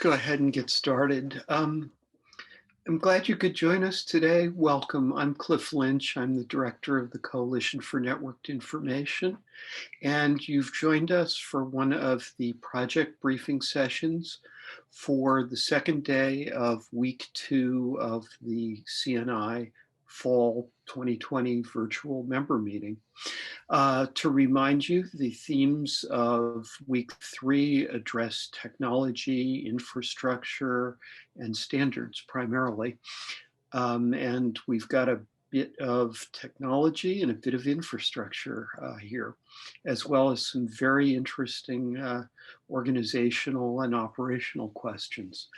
go ahead and get started. I'm glad you could join us today. Welcome. I'm Cliff Lynch. I'm the director of the Coalition for Networked Information, and you've joined us for one of the project briefing sessions for the second day of week 2 of the CNI Fall 2020 virtual member meeting. To remind you, the themes of week 3 address technology, infrastructure, and standards primarily. And we've got a bit of technology and a bit of infrastructure here, as well as some very interesting organizational and operational questions.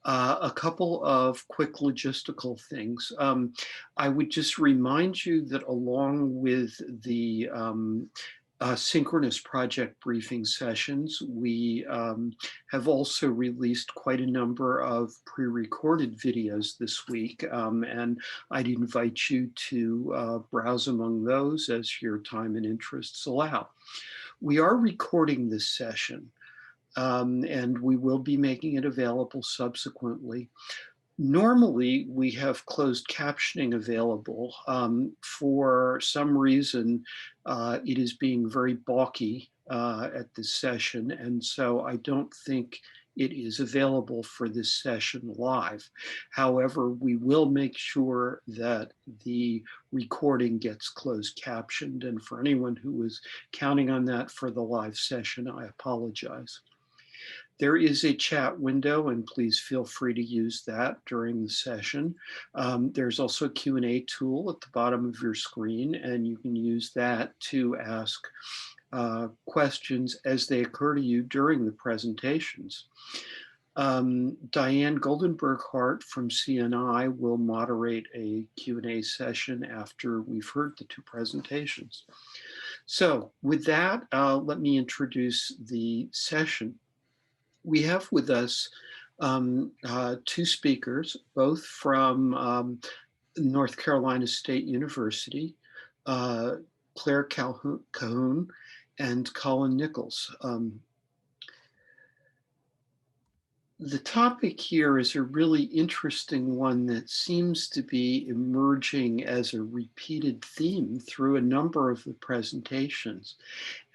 A couple of quick logistical things. I would just remind you that along with the synchronous project briefing sessions, we have also released quite a number of pre-recorded videos this week, and I'd invite you to browse among those as your time and interests allow. We are recording this session, and we will be making it available subsequently. Normally, we have closed captioning available. For some reason, it is being very balky at this session, and so I don't think it is available for this session live. However, we will make sure that the recording gets closed captioned, and for anyone who was counting on that for the live session, I apologize. There is a chat window, and please feel free to use that during the session. There's also a Q&A tool at the bottom of your screen, and you can use that to ask questions as they occur to you during the presentations. Diane Goldenberg-Hart from CNI will moderate a Q&A session after we've heard the two presentations. So with that, let me introduce the session. We have with us two speakers, both from North Carolina State University, Claire Cahoon and Colin Nickels. The topic here is a really interesting one that seems to be emerging as a repeated theme through a number of the presentations,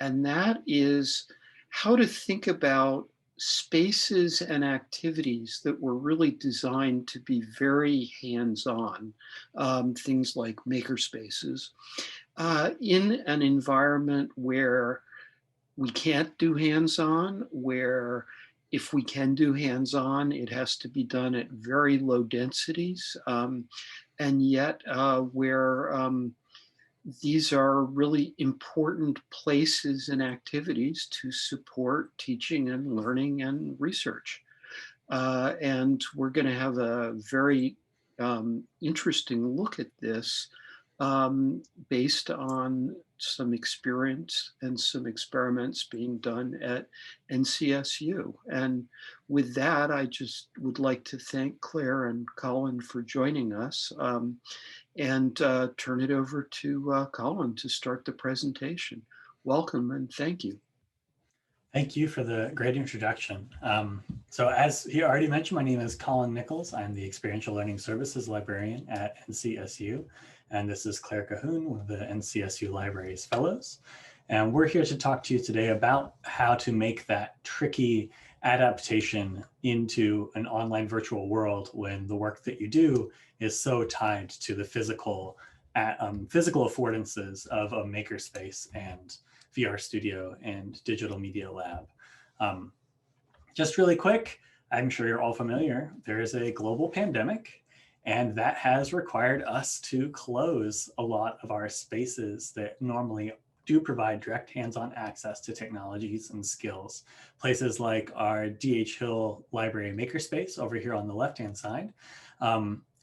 and that is how to think about spaces and activities that were really designed to be very hands-on, things like makerspaces, in an environment where we can't do hands-on, where if we can do hands-on, it has to be done at very low densities, and yet where these are really important places and activities to support teaching and learning and research. And we're going to have a very interesting look at this based on some experience and some experiments being done at NCSU. And with that, I just would like to thank Claire and Colin for joining us, and turn it over to Colin to start the presentation. Welcome and thank you. Thank you for the great introduction. So as he already mentioned, my name is Colin Nickels. I'm the Experiential Learning Services Librarian at NCSU. And this is Claire Cahoon, one of the NCSU Libraries Fellows. And we're here to talk to you today about how to make that tricky adaptation into an online virtual world when the work that you do is so tied to the physical affordances of a makerspace and VR studio and digital media lab. Just really quick, I'm sure you're all familiar, there is a global pandemic, and that has required us to close a lot of our spaces that normally do provide direct hands-on access to technologies and skills. Places like our D.H. Hill Library Makerspace over here on the left-hand side,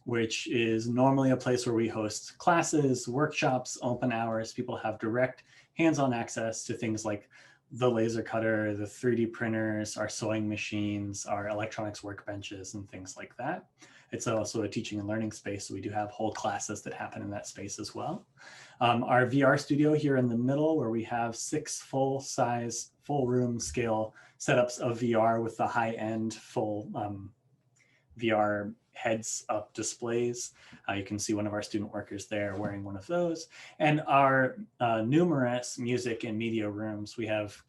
which is normally a place where we host classes, workshops, open hours. People have direct hands-on access to things like the laser cutter, the 3D printers, our sewing machines, our electronics workbenches, and things like that. It's also a teaching and learning space, so we do have whole classes that happen in that space as well. Our VR studio here in the middle, where we have 6 full-size, full-room scale setups of VR with the high-end full VR heads-up displays. You can see one of our student workers there wearing one of those. And our numerous music and media rooms. We have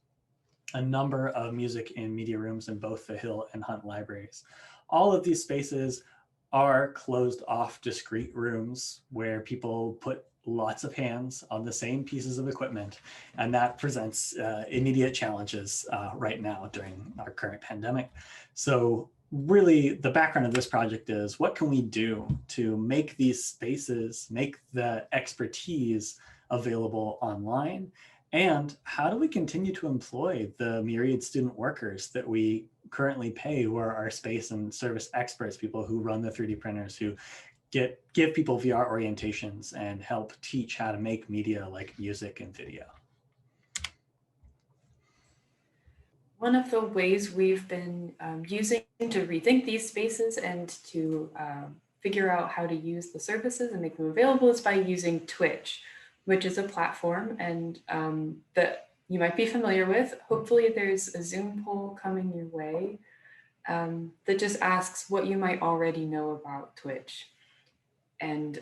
a number of music and media rooms in both the Hill and Hunt libraries. All of these spaces are closed off discrete rooms where people put lots of hands on the same pieces of equipment, and that presents immediate challenges right now during our current pandemic. So really the background of this project is, what can we do to make these spaces, make the expertise available online? And how do we continue to employ the myriad student workers that we currently pay, who are our space and service experts, people who run the 3D printers, who give people VR orientations and help teach how to make media like music and video? One of the ways we've been using to rethink these spaces and to figure out how to use the services and make them available is by using Twitch, which is a platform and that you might be familiar with. Hopefully there's a Zoom poll coming your way that just asks what you might already know about Twitch. And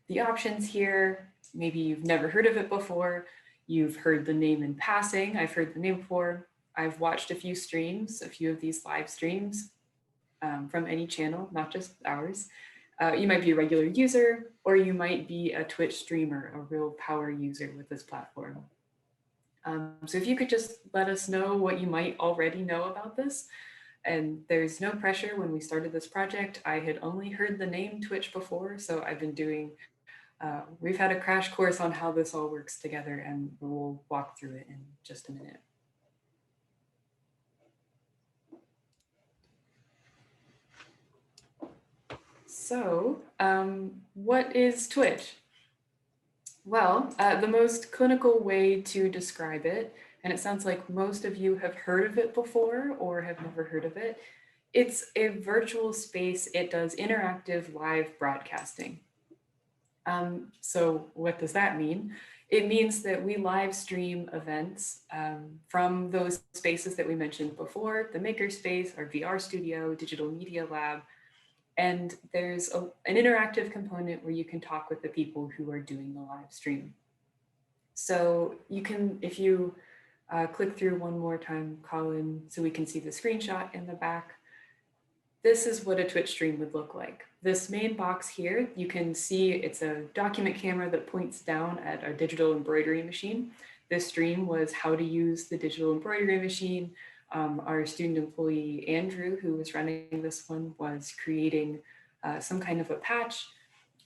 the options here, maybe you've never heard of it before, you've heard the name in passing, I've heard the name before, I've watched a few streams, a few of these live streams from any channel, not just ours. You might be a regular user, or you might be a Twitch streamer, a real power user with this platform. So if you could just let us know what you might already know about this. And there's no pressure. When we started this project, I had only heard the name Twitch before, so I've been doing, we've had a crash course on how this all works together, and we'll walk through it in just a minute. So what is Twitch? Well, the most clinical way to describe it, and it sounds like most of you have heard of it before or have never heard of it, it's a virtual space. It does interactive live broadcasting. So what does that mean? It means that we live stream events from those spaces that we mentioned before, the makerspace, our VR studio, digital media lab, and there's an interactive component where you can talk with the people who are doing the live stream. So you can, if you click through one more time, Colin, so we can see the screenshot in the back, this is what a Twitch stream would look like. This main box here, you can see it's a document camera that points down at our digital embroidery machine. This stream was how to use the digital embroidery machine. Our student employee, Andrew, who was running this one, was creating some kind of a patch.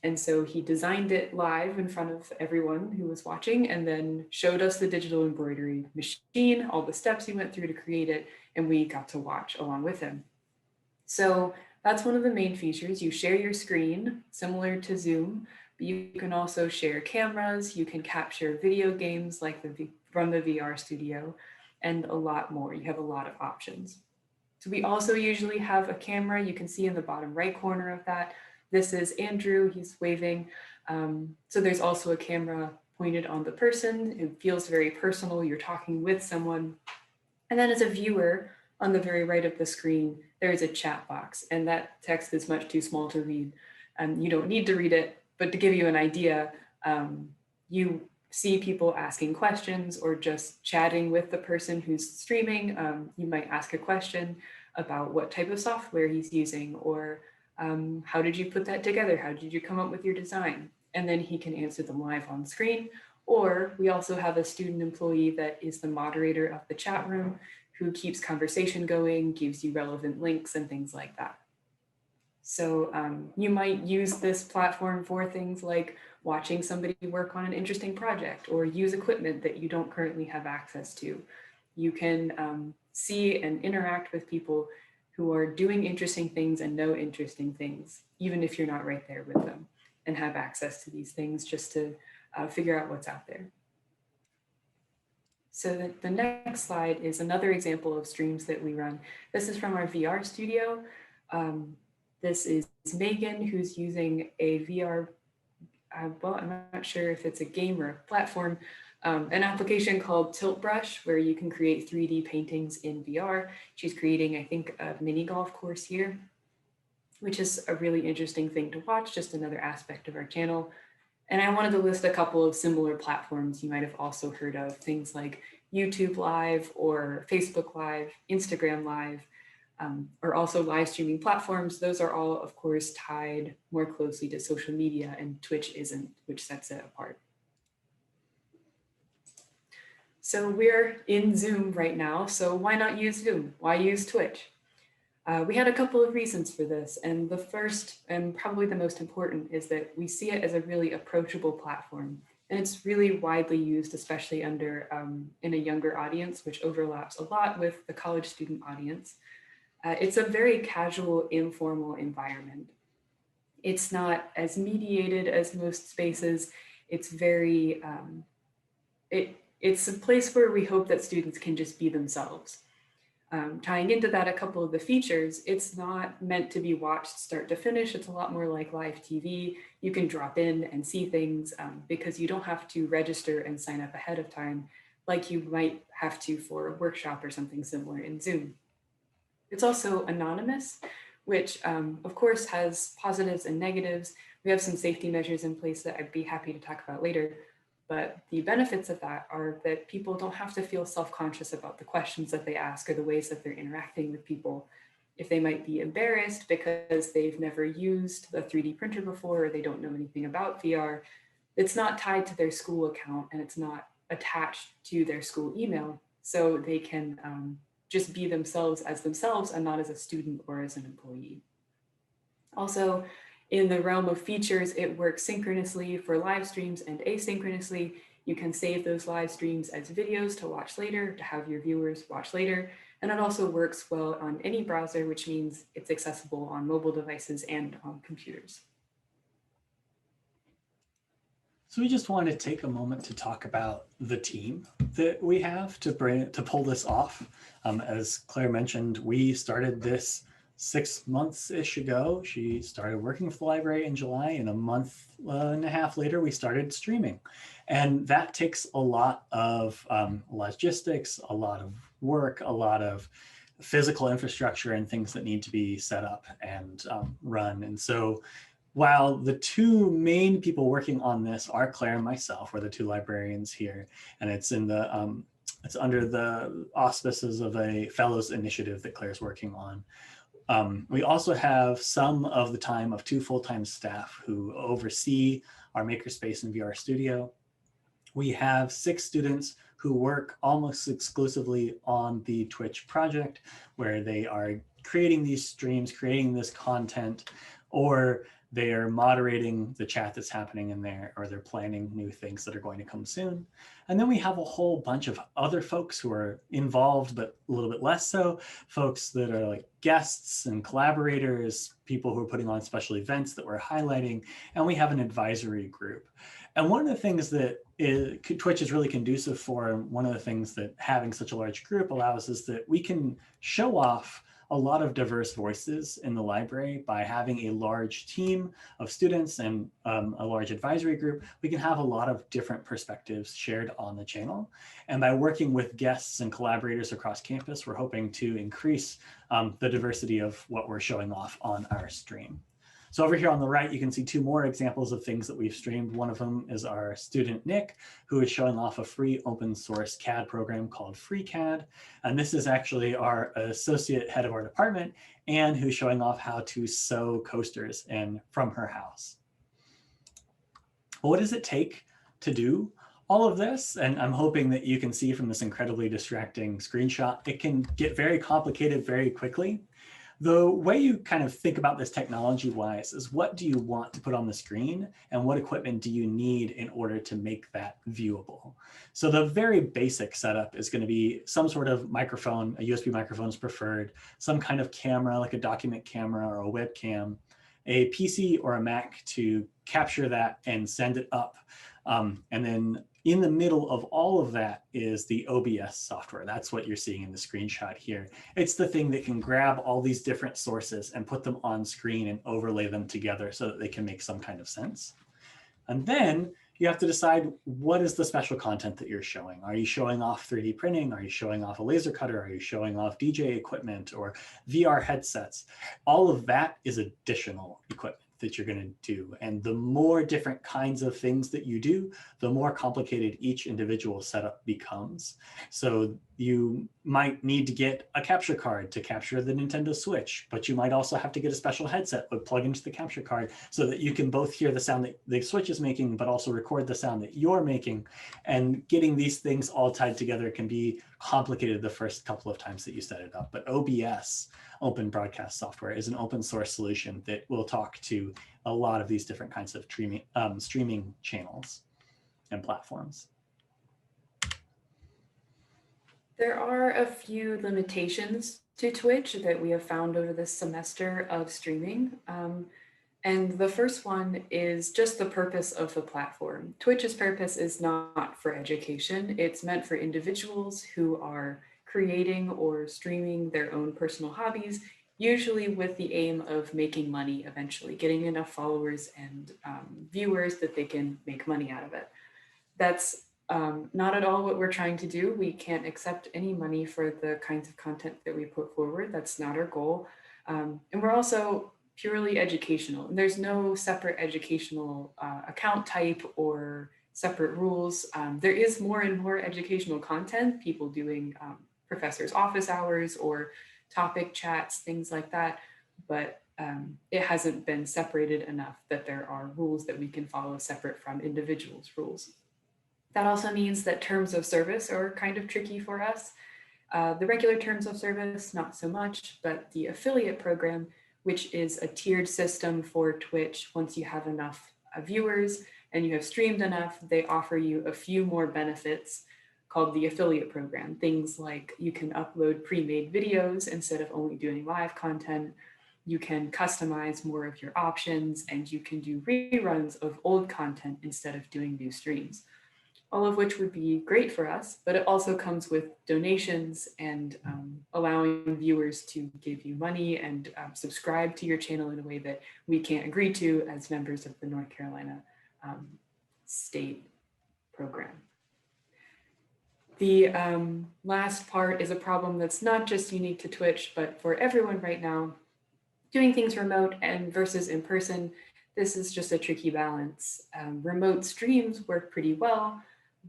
And so he designed it live in front of everyone who was watching, and then showed us the digital embroidery machine, all the steps he went through to create it, and we got to watch along with him. So that's one of the main features. You share your screen, similar to Zoom, but you can also share cameras, you can capture video games like from the VR studio, and a lot more. You have a lot of options. So we also usually have a camera. You can see in the bottom right corner of that. This is Andrew, he's waving. So there's also a camera pointed on the person. It feels very personal. You're talking with someone. And then as a viewer, on the very right of the screen, there is a chat box, and that text is much too small to read. You don't need to read it, but to give you an idea, you see people asking questions or just chatting with the person who's streaming. You might ask a question about what type of software he's using, or how did you put that together? How did you come up with your design? And then he can answer them live on screen. Or we also have a student employee that is the moderator of the chat room, who keeps conversation going, gives you relevant links and things like that. So you might use this platform for things like watching somebody work on an interesting project, or use equipment that you don't currently have access to. You can see and interact with people who are doing interesting things and know interesting things, even if you're not right there with them, and have access to these things just to figure out what's out there. So the next slide is another example of streams that we run. This is from our VR studio. This is Megan, who's using a VR, well, I'm not sure if it's a game or a platform, an application called Tilt Brush, where you can create 3D paintings in VR. She's creating, I think, a mini golf course here, which is a really interesting thing to watch, just another aspect of our channel. And I wanted to list a couple of similar platforms you might have also heard of, things like YouTube Live or Facebook Live, Instagram Live, or also live streaming platforms. Those are all, of course, tied more closely to social media, and Twitch isn't, which sets it apart. So we're in Zoom right now, so why not use Zoom? Why use Twitch? We had a couple of reasons for this, and the first and probably the most important is that we see it as a really approachable platform, and it's really widely used, especially under in a younger audience, which overlaps a lot with the college student audience. It's a very casual, informal environment. It's not as mediated as most spaces. It's very, it's a place where we hope that students can just be themselves. Tying into that, a couple of the features, it's not meant to be watched start to finish. It's a lot more like live TV. You can drop in and see things because you don't have to register and sign up ahead of time like you might have to for a workshop or something similar in Zoom. It's also anonymous, which of course has positives and negatives. We have some safety measures in place that I'd be happy to talk about later. But the benefits of that are that people don't have to feel self-conscious about the questions that they ask or the ways that they're interacting with people. If they might be embarrassed because they've never used a 3D printer before or they don't know anything about VR, it's not tied to their school account and it's not attached to their school email. So they can just be themselves and not as a student or as an employee. Also, in the realm of features, it works synchronously for live streams and asynchronously. You can save those live streams as videos to watch later, to have your viewers watch later. And it also works well on any browser, which means it's accessible on mobile devices and on computers. So we just want to take a moment to talk about the team that we have to pull this off. As Claire mentioned, we started this 6 months-ish ago. She started working for the library in July, and a month and a half later, we started streaming. And that takes a lot of logistics, a lot of work, a lot of physical infrastructure and things that need to be set up and run. And so while the two main people working on this are Claire and myself, we're the two librarians here, and it's in the it's under the auspices of a fellows initiative that Claire's working on. We also have some of the time of two full-time staff who oversee our makerspace and VR studio. We have 6 students who work almost exclusively on the Twitch project, where they are creating these streams, creating this content, or they are moderating the chat that's happening in there, or they're planning new things that are going to come soon. And then we have a whole bunch of other folks who are involved, but a little bit less so, folks that are like guests and collaborators, people who are putting on special events that we're highlighting, and we have an advisory group. And one of the things that Twitch is really conducive for, and one of the things that having such a large group allows is that we can show off a lot of diverse voices in the library. By having a large team of students and a large advisory group, we can have a lot of different perspectives shared on the channel. And by working with guests and collaborators across campus, we're hoping to increase the diversity of what we're showing off on our stream. So over here on the right, you can see 2 more examples of things that we've streamed. One of them is our student, Nick, who is showing off a free open source CAD program called FreeCAD. And this is actually our associate head of our department, and who's showing off how to sew coasters from her house. Well, what does it take to do all of this? And I'm hoping that you can see from this incredibly distracting screenshot, it can get very complicated very quickly. The way you kind of think about this technology-wise is, what do you want to put on the screen and what equipment do you need in order to make that viewable? So the very basic setup is going to be some sort of microphone, a USB microphone is preferred, some kind of camera like a document camera or a webcam, a PC or a Mac to capture that and send it up And then in the middle of all of that is the OBS software. That's what you're seeing in the screenshot here. It's the thing that can grab all these different sources and put them on screen and overlay them together so that they can make some kind of sense. And then you have to decide, what is the special content that you're showing? Are you showing off 3D printing? Are you showing off a laser cutter? Are you showing off DJ equipment or VR headsets? All of that is additional equipment that you're going to do. And the more different kinds of things that you do, the more complicated each individual setup becomes. So you might need to get a capture card to capture the Nintendo Switch, but you might also have to get a special headset that plug into the capture card so that you can both hear the sound that the Switch is making, but also record the sound that you're making. And getting these things all tied together can be complicated the first couple of times that you set it up. But OBS, Open Broadcast Software, is an open source solution that will talk to a lot of these different kinds of streaming channels and platforms. There are a few limitations to Twitch that we have found over this semester of streaming. And the first one is just the purpose of the platform. Twitch's purpose is not for education. It's meant for individuals who are creating or streaming their own personal hobbies, usually with the aim of making money eventually, getting enough followers and viewers that they can make money out of it. That's not at all what we're trying to do. We can't accept any money for the kinds of content that we put forward. That's not our goal. And we're also purely educational. And there's no separate educational account type or separate rules. There is more and more educational content, people doing professors' office hours or topic chats, things like that. But it hasn't been separated enough that there are rules that we can follow separate from individuals' rules. That also means that terms of service are kind of tricky for us. The regular terms of service, not so much, but the affiliate program, which is a tiered system for Twitch. Once you have enough viewers and you have streamed enough, they offer you a few more benefits called the affiliate program. Things like you can upload pre-made videos instead of only doing live content. You can customize more of your options, and you can do reruns of old content instead of doing new streams. All of which would be great for us, but it also comes with donations and allowing viewers to give you money and subscribe to your channel in a way that we can't agree to as members of the North Carolina state program. The last part is a problem that's not just unique to Twitch, but for everyone right now. Doing things remote and versus in person, this is just a tricky balance. Remote streams work pretty well,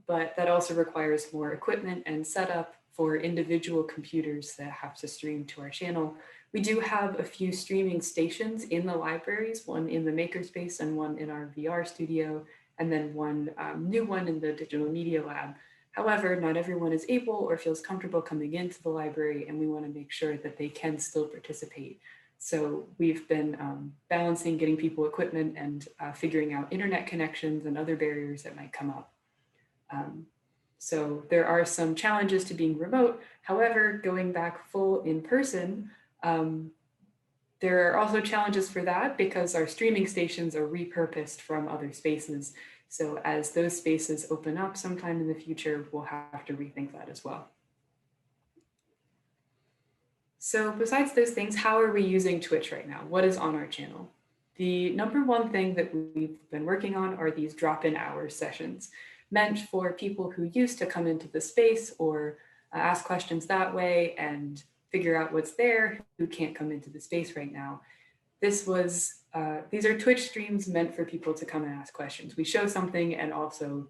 but that also requires more equipment and setup for individual computers that have to stream to our channel. We do have a few streaming stations in the libraries, one in the makerspace and one in our VR studio, and then one new one in the digital media lab. However, not everyone is able or feels comfortable coming into the library, and we want to make sure that they can still participate. So we've been balancing getting people equipment and figuring out internet connections and other barriers that might come up. So there are some challenges to being remote. However, going back full in person, there are also challenges for that because our streaming stations are repurposed from other spaces. So as those spaces open up sometime in the future, we'll have to rethink that as well. So besides those things, how are we using Twitch right now? What is on our channel? The number one thing that we've been working on are these drop-in hours sessions, meant for people who used to come into the space or ask questions that way and figure out what's there, who can't come into the space right now. These are Twitch streams meant for people to come and ask questions. We show something and also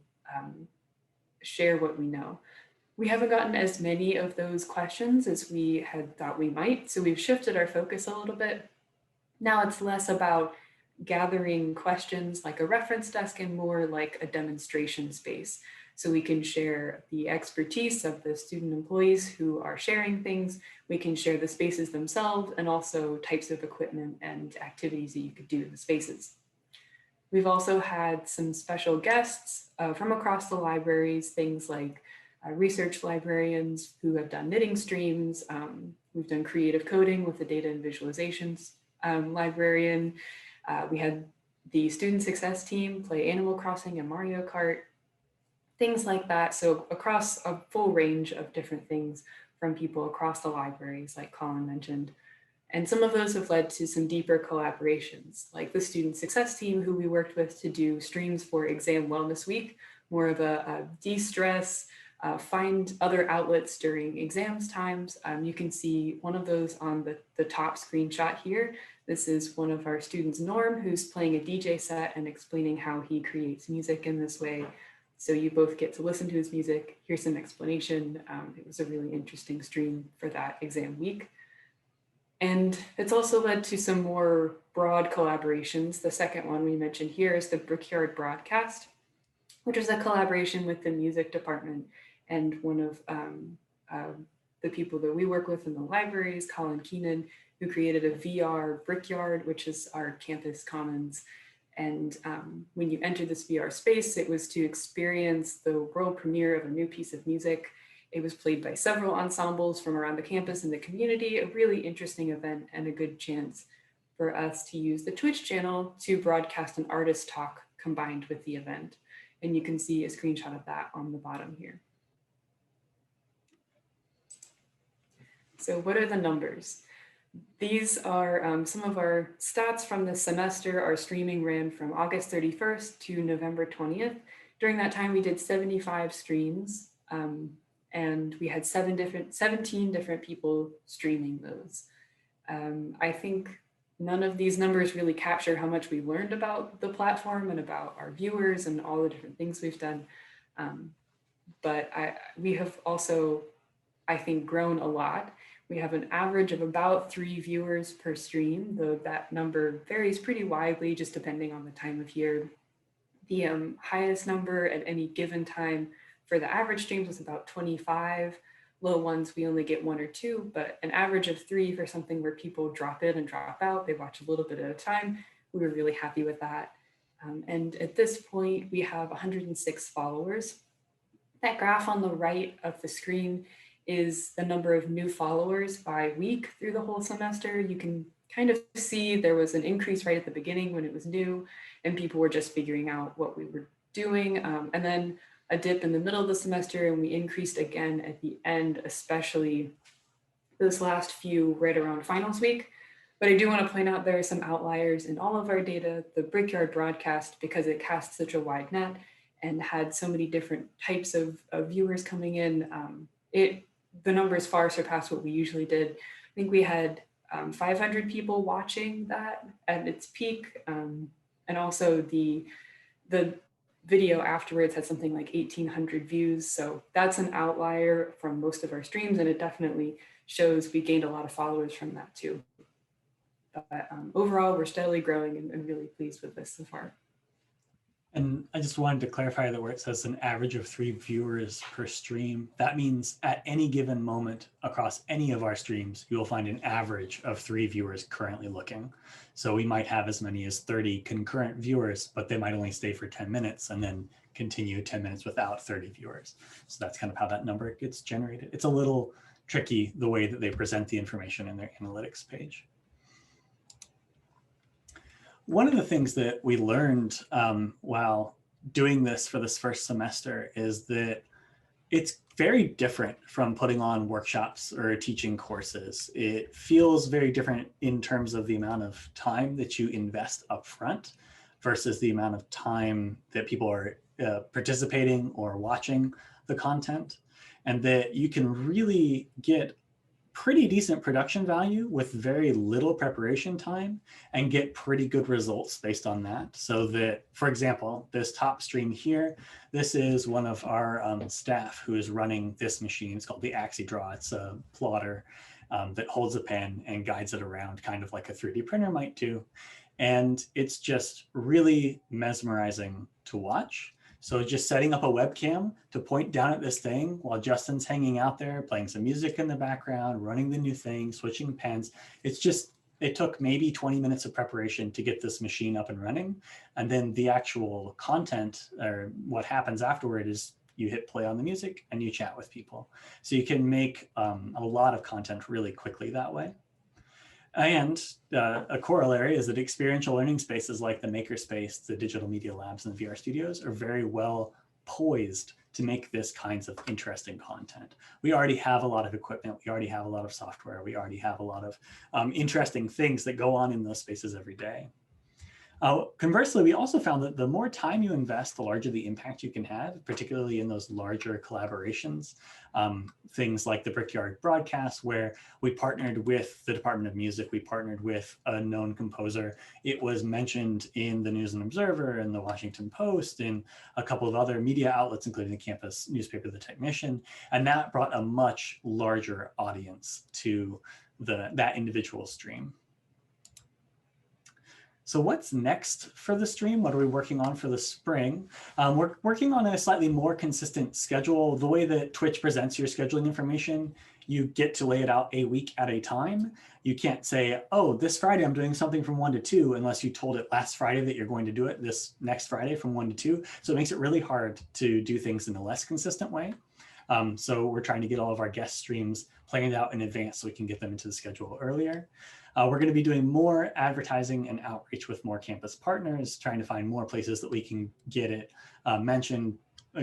share what we know. We haven't gotten as many of those questions as we had thought we might, so we've shifted our focus a little bit. Now it's less about gathering questions like a reference desk and more like a demonstration space. So we can share the expertise of the student employees who are sharing things. We can share the spaces themselves and also types of equipment and activities that you could do in the spaces. We've also had some special guests from across the libraries, things like research librarians who have done knitting streams. We've done creative coding with the data and visualizations librarian. We had the student success team play Animal Crossing and Mario Kart, things like that. So across a full range of different things from people across the libraries, like Colin mentioned. And some of those have led to some deeper collaborations, like the student success team who we worked with to do streams for Exam Wellness Week, more of a de-stress, find other outlets during exams times. You can see one of those on the top screenshot here. This is one of our students, Norm, who's playing a DJ set and explaining how he creates music in this way. So you both get to listen to his music, hear some explanation. It was a really interesting stream for that exam week. And it's also led to some more broad collaborations. The second one we mentioned here is the Brickyard Broadcast, which is a collaboration with the music department and one of the people that we work with in the libraries, Colin Keenan, who created a VR Brickyard, which is our campus commons. And when you enter this VR space, it was to experience the world premiere of a new piece of music. It was played by several ensembles from around the campus and the community, a really interesting event and a good chance for us to use the Twitch channel to broadcast an artist talk combined with the event. And you can see a screenshot of that on the bottom here. So what are the numbers? These are some of our stats from the semester. Our streaming ran from August 31st to November 20th. During that time, we did 75 streams. And we had 17 different people streaming those. I think none of these numbers really capture how much we learned about the platform and about our viewers and all the different things we've done. But we have also, I think, grown a lot. We have an average of about 3 viewers per stream, though that number varies pretty widely just depending on the time of year. The highest number at any given time for the average streams was about 25. Low ones, we only get 1 or 2, but an average of 3 for something where people drop in and drop out. They watch a little bit at a time. We were really happy with that. And at this point, we have 106 followers. That graph on the right of the screen is the number of new followers by week through the whole semester. You can kind of see there was an increase right at the beginning when it was new and people were just figuring out what we were doing. And then a dip in the middle of the semester, and we increased again at the end, especially those last few right around finals week. But I do want to point out there are some outliers in all of our data. The Brickyard Broadcast, because it cast such a wide net and had so many different types of viewers coming in, the numbers far surpassed what we usually did. I think we had 500 people watching that at its peak. And also the video afterwards had something like 1,800 views. So that's an outlier from most of our streams. And it definitely shows we gained a lot of followers from that too. But overall, we're steadily growing and really pleased with this so far. And I just wanted to clarify that where it says an average of 3 viewers per stream, that means at any given moment across any of our streams, you will find an average of 3 viewers currently looking. So we might have as many as 30 concurrent viewers, but they might only stay for 10 minutes and then continue 10 minutes without 30 viewers. So that's kind of how that number gets generated. It's a little tricky the way that they present the information in their analytics page. One of the things that we learned while doing this for this first semester is that it's very different from putting on workshops or teaching courses. It feels very different in terms of the amount of time that you invest upfront versus the amount of time that people are participating or watching the content, and that you can really get pretty decent production value with very little preparation time and get pretty good results based on that. So that, for example, this top stream here, this is one of our staff who is running this machine. It's called the AxiDraw. It's a plotter that holds a pen and guides it around kind of like a 3D printer might do. And it's just really mesmerizing to watch. So just setting up a webcam to point down at this thing while Justin's hanging out there, playing some music in the background, running the new thing, switching pens. It's just, it took maybe 20 minutes of preparation to get this machine up and running. And then the actual content or what happens afterward is you hit play on the music and you chat with people. So you can make a lot of content really quickly that way. And a corollary is that experiential learning spaces like the Makerspace, the digital media labs, and the VR studios are very well poised to make this kinds of interesting content. We already have a lot of equipment. We already have a lot of software. We already have a lot of interesting things that go on in those spaces every day. Conversely, we also found that the more time you invest, the larger the impact you can have, particularly in those larger collaborations. Things like the Brickyard broadcast, where we partnered with the Department of Music, we partnered with a known composer. It was mentioned in the News and Observer and the Washington Post and a couple of other media outlets, including the campus newspaper, The Technician. And that brought a much larger audience to that individual stream. So what's next for the stream? What are we working on for the spring? We're working on a slightly more consistent schedule. The way that Twitch presents your scheduling information, you get to lay it out a week at a time. You can't say, oh, this Friday I'm doing something from 1 to 2, unless you told it last Friday that you're going to do it this next Friday from 1 to 2. So it makes it really hard to do things in a less consistent way. So we're trying to get all of our guest streams planned out in advance so we can get them into the schedule earlier. We're going to be doing more advertising and outreach with more campus partners, trying to find more places that we can get it mentioned,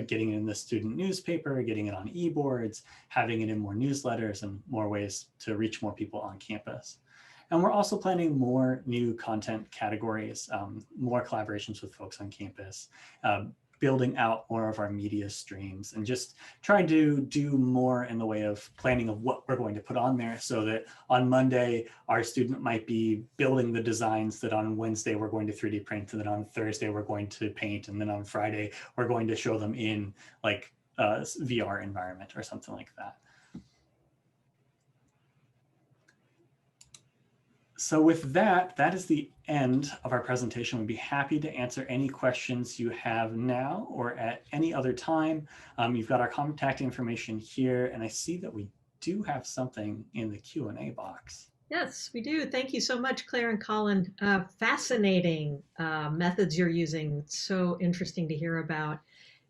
getting it in the student newspaper, getting it on e-boards, having it in more newsletters, and more ways to reach more people on campus. And we're also planning more new content categories, more collaborations with folks on campus, building out more of our media streams, and just trying to do more in the way of planning of what we're going to put on there, so that on Monday, our student might be building the designs that on Wednesday we're going to 3D print, and then on Thursday we're going to paint, and then on Friday we're going to show them in like a VR environment or something like that. So with that, that is the end of our presentation. We'd be happy to answer any questions you have now or at any other time. You've got our contact information here, and I see that we do have something in the Q&A box. Yes, we do. Thank you so much, Claire and Colin. Fascinating methods you're using. It's so interesting to hear about.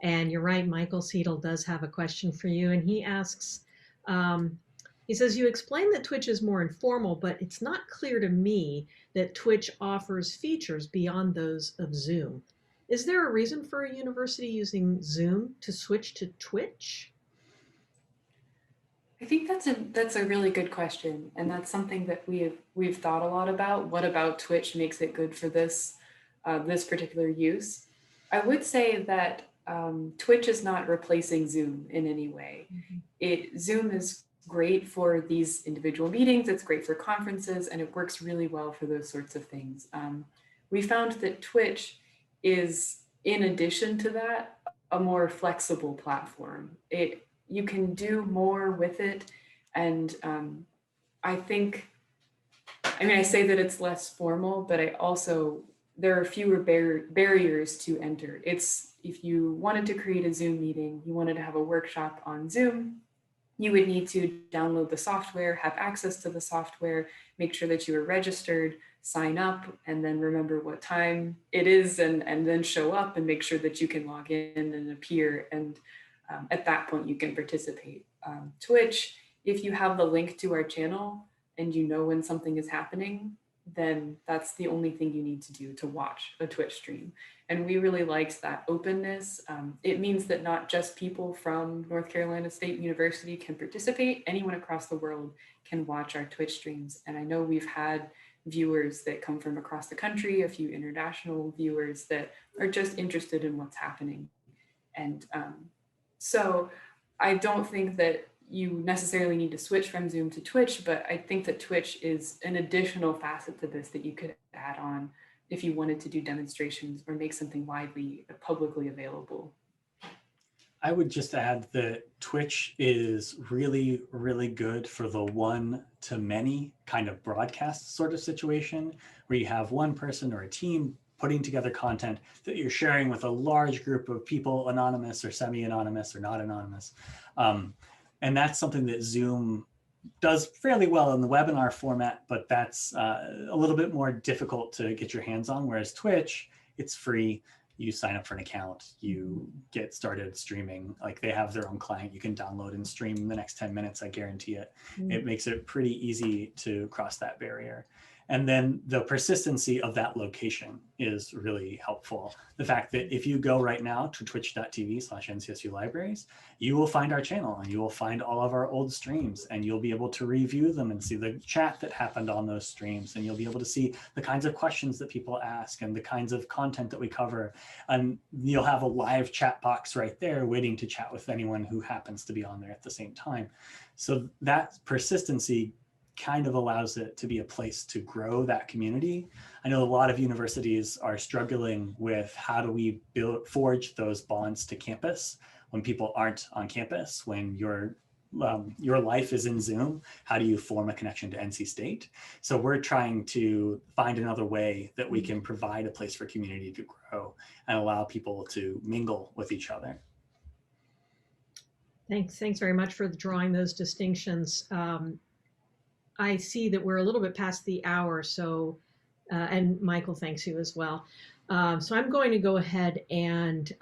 And you're right, Michael Seidel does have a question for you, and he asks, he says, you explained that Twitch is more informal, but it's not clear to me that Twitch offers features beyond those of Zoom. Is there a reason for a university using Zoom to switch to Twitch? I think that's a really good question, and that's something that we've thought a lot about. What about Twitch makes it good for this this particular use? I would say that Twitch is not replacing Zoom in any way. Zoom is great for these individual meetings, it's great for conferences, and it works really well for those sorts of things. We found that Twitch is, in addition to that, a more flexible platform. You can do more with it, and I say that it's less formal, but there are fewer barriers to enter. If you wanted to create a Zoom meeting, you wanted to have a workshop on Zoom, you would need to download the software, have access to the software, make sure that you are registered, sign up, and then remember what time it is, and then show up and make sure that you can log in and appear. And at that point, you can participate. Twitch, if you have the link to our channel and you know when something is happening, then that's the only thing you need to do to watch a Twitch stream. And we really liked that openness. It means that not just people from North Carolina State University can participate, anyone across the world can watch our Twitch streams. And I know we've had viewers that come from across the country, a few international viewers that are just interested in what's happening. And so I don't think that you necessarily need to switch from Zoom to Twitch, but I think that Twitch is an additional facet to this that you could add on if you wanted to do demonstrations or make something widely, publicly available. I would just add that Twitch is really, really good for the one-to-many kind of broadcast sort of situation, where you have one person or a team putting together content that you're sharing with a large group of people, anonymous or semi-anonymous or not anonymous. And that's something that Zoom does fairly well in the webinar format, but that's a little bit more difficult to get your hands on, whereas Twitch, it's free. You sign up for an account, you get started streaming. Like they have their own client you can download and stream in the next 10 minutes, I guarantee it. It makes it pretty easy to cross that barrier. And then the persistency of that location is really helpful. The fact that if you go right now to twitch.tv/NCSU Libraries, you will find our channel and you will find all of our old streams, and you'll be able to review them and see the chat that happened on those streams. And you'll be able to see the kinds of questions that people ask and the kinds of content that we cover. And you'll have a live chat box right there waiting to chat with anyone who happens to be on there at the same time. So that persistency kind of allows it to be a place to grow that community. I know a lot of universities are struggling with how do we forge those bonds to campus when people aren't on campus, when your life is in Zoom. How do you form a connection to NC State? So we're trying to find another way that we can provide a place for community to grow and allow people to mingle with each other. Thanks very much for drawing those distinctions. I see that we're a little bit past the hour, so, and Michael thanks you as well. So I'm going to go ahead and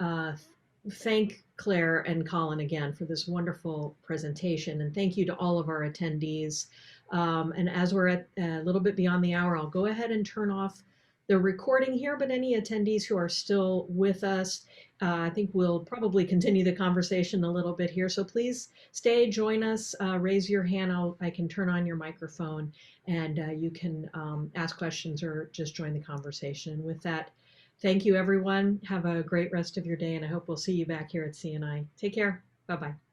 thank Claire and Colin again for this wonderful presentation, and thank you to all of our attendees. And as we're at a little bit beyond the hour, I'll go ahead and turn off the recording here, but any attendees who are still with us, I think we'll probably continue the conversation a little bit here. So please stay, join us, raise your hand. I can turn on your microphone and you can ask questions or just join the conversation. With that, thank you everyone. Have a great rest of your day, and I hope we'll see you back here at CNI. Take care. Bye-bye.